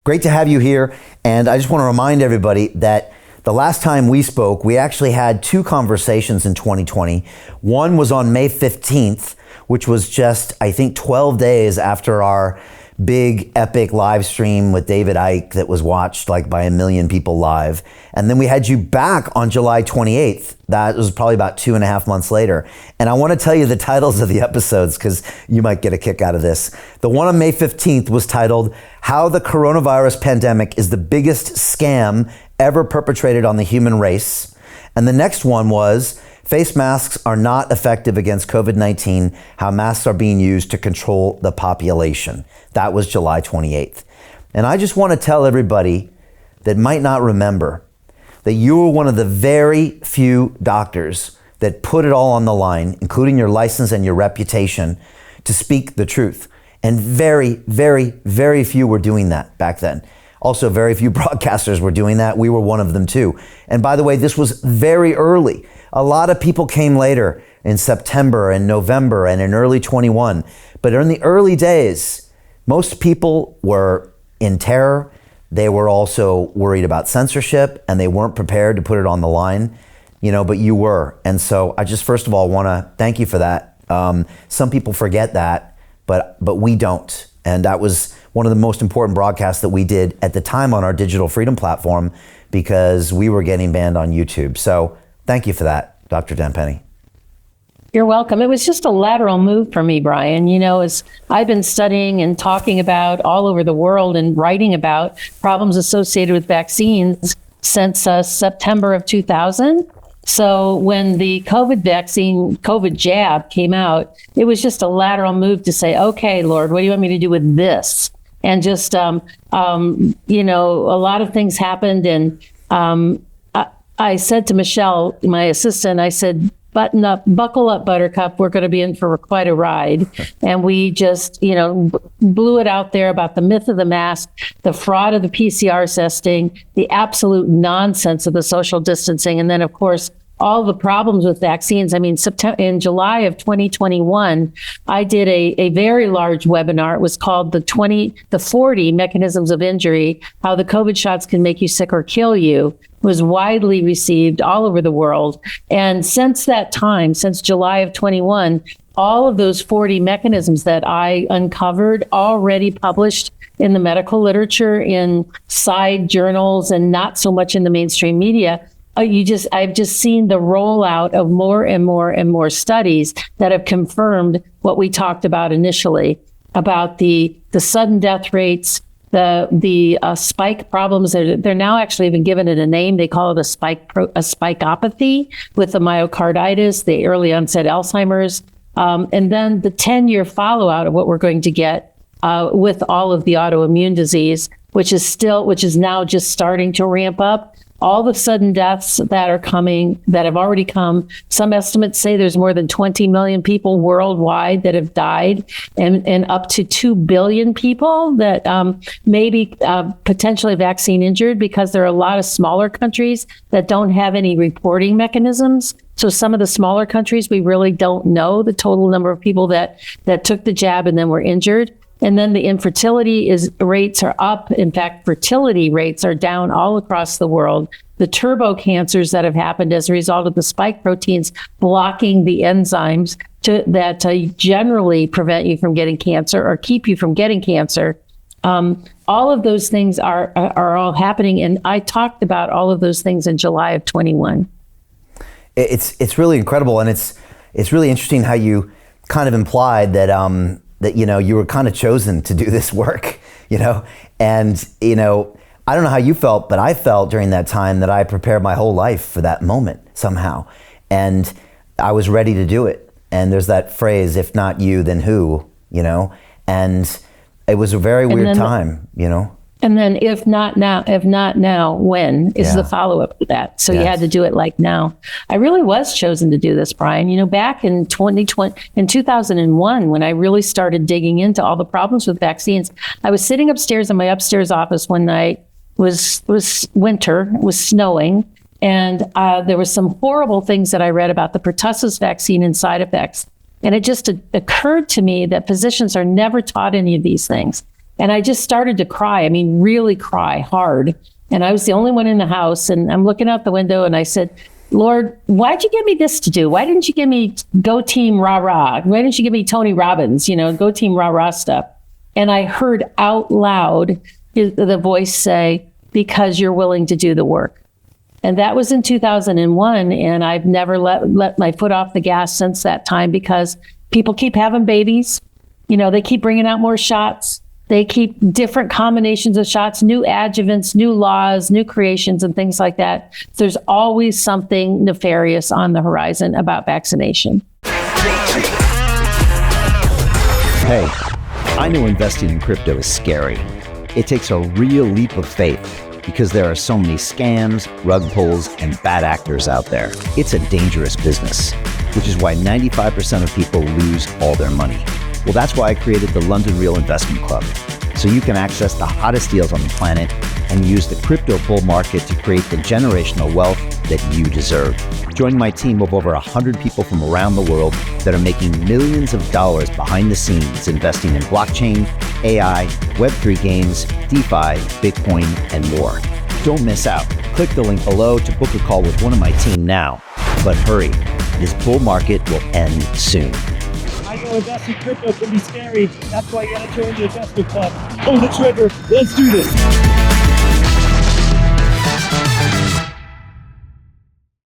Great to have you here. And I just want to remind everybody that the last time we spoke, we actually had two conversations in 2020. One was on May 15th, which was just, I think, 12 days after our big epic live stream with David Icke that was watched like by 1 million people live. And then we had you back on July 28th. That was probably about 2.5 months later. And I want to tell you the titles of the episodes because you might get a kick out of this. The one on May 15th was titled, How the Coronavirus Pandemic is the Biggest Scam Ever Perpetrated on the Human Race. And the next one was, Face masks are not effective against COVID-19, how masks are being used to control the population. That was July 28th. And I just want to tell everybody that might not remember that you were one of the very few doctors that put it all on the line, including your license and your reputation, to speak the truth. And very, very, very few were doing that back then. Also, very few broadcasters were doing that. We were one of them too. And by the way, this was very early. A lot of people came later in September and November and in early 21. But in the early days, most people were in terror. They were also worried about censorship and they weren't prepared to put it on the line, but you were. And so I just first of all want to thank you for that. Some people forget that, but we don't. And that was one of the most important broadcasts that we did at the time on our Digital Freedom platform because we were getting banned on YouTube. So thank you for that, Dr. Tenpenny. You're welcome. It was just a lateral move for me, Brian. As I've been studying and talking about all over the world and writing about problems associated with vaccines since September of 2000. So when the COVID jab came out, it was just a lateral move to say, okay, Lord, what do you want me to do with this? And just, a lot of things happened. And I said to Michelle, my assistant, I said, buckle up, Buttercup. We're going to be in for quite a ride. And we just, blew it out there about the myth of the mask, the fraud of the PCR testing, the absolute nonsense of the social distancing. And then, of course, all the problems with vaccines. I mean, in July of 2021, I did a very large webinar. It was called the 40 Mechanisms of Injury, How the COVID Shots Can Make You Sick or Kill You. It was widely received all over the world. And since that time, since July of 21, all of those 40 mechanisms that I uncovered already published in the medical literature, in side journals, and not so much in the mainstream media. I've just seen the rollout of more and more and more studies that have confirmed what we talked about initially about the sudden death rates, the spike problems. They're now actually even given it a name. They call it a spikeopathy with the myocarditis, the early onset Alzheimer's, and then the 10-year follow-out of what we're going to get with all of the autoimmune disease, which is now just starting to ramp up. All the sudden deaths that are coming, that have already come. Some estimates say there's more than 20 million people worldwide that have died, and up to 2 billion people that may be potentially vaccine injured, because there are a lot of smaller countries that don't have any reporting mechanisms. So some of the smaller countries, we really don't know the total number of people that took the jab and then were injured. And then the infertility rates are up. In fact, fertility rates are down all across the world. The turbo cancers that have happened as a result of the spike proteins blocking the enzymes that generally prevent you from getting cancer or keep you from getting cancer. All of those things are all happening. And I talked about all of those things in July of 21. It's really incredible. And it's really interesting how you kind of implied that, you were kind of chosen to do this work, and, I don't know how you felt, but I felt during that time that I prepared my whole life for that moment somehow. And I was ready to do it. And there's that phrase, if not you, then who, and it was a very weird time, And then if not now, when is the follow-up to that? So you had to do it like now. I really was chosen to do this, Brian. Back in 2001, when I really started digging into all the problems with vaccines, I was sitting upstairs in my upstairs office one night. Was winter, it was snowing, and there were some horrible things that I read about the pertussis vaccine and side effects. And it just occurred to me that physicians are never taught any of these things. And I just started to cry. I mean, really cry hard. And I was the only one in the house. And I'm looking out the window and I said, Lord, why'd you give me this to do? Why didn't you give me Go Team Rah Rah? Why didn't you give me Tony Robbins, Go Team Rah Rah stuff? And I heard out loud the voice say, because you're willing to do the work. And that was in 2001. And I've never let my foot off the gas since that time, because people keep having babies. They keep bringing out more shots. They keep different combinations of shots, new adjuvants, new laws, new creations, and things like that. There's always something nefarious on the horizon about vaccination. Hey, I know investing in crypto is scary. It takes a real leap of faith because there are so many scams, rug pulls, and bad actors out there. It's a dangerous business, which is why 95% of people lose all their money. Well, that's why I created the London Real Investment Club, so you can access the hottest deals on the planet and use the crypto bull market to create the generational wealth that you deserve. Join my team of over 100 people from around the world that are making millions of dollars behind the scenes investing in blockchain, AI, Web3 games, DeFi, Bitcoin, and more. Don't miss out. Click the link below to book a call with one of my team now. But hurry, this bull market will end soon. I know investing in crypto can be scary. That's why you gotta join the investment club. Pull the trigger. Let's do this.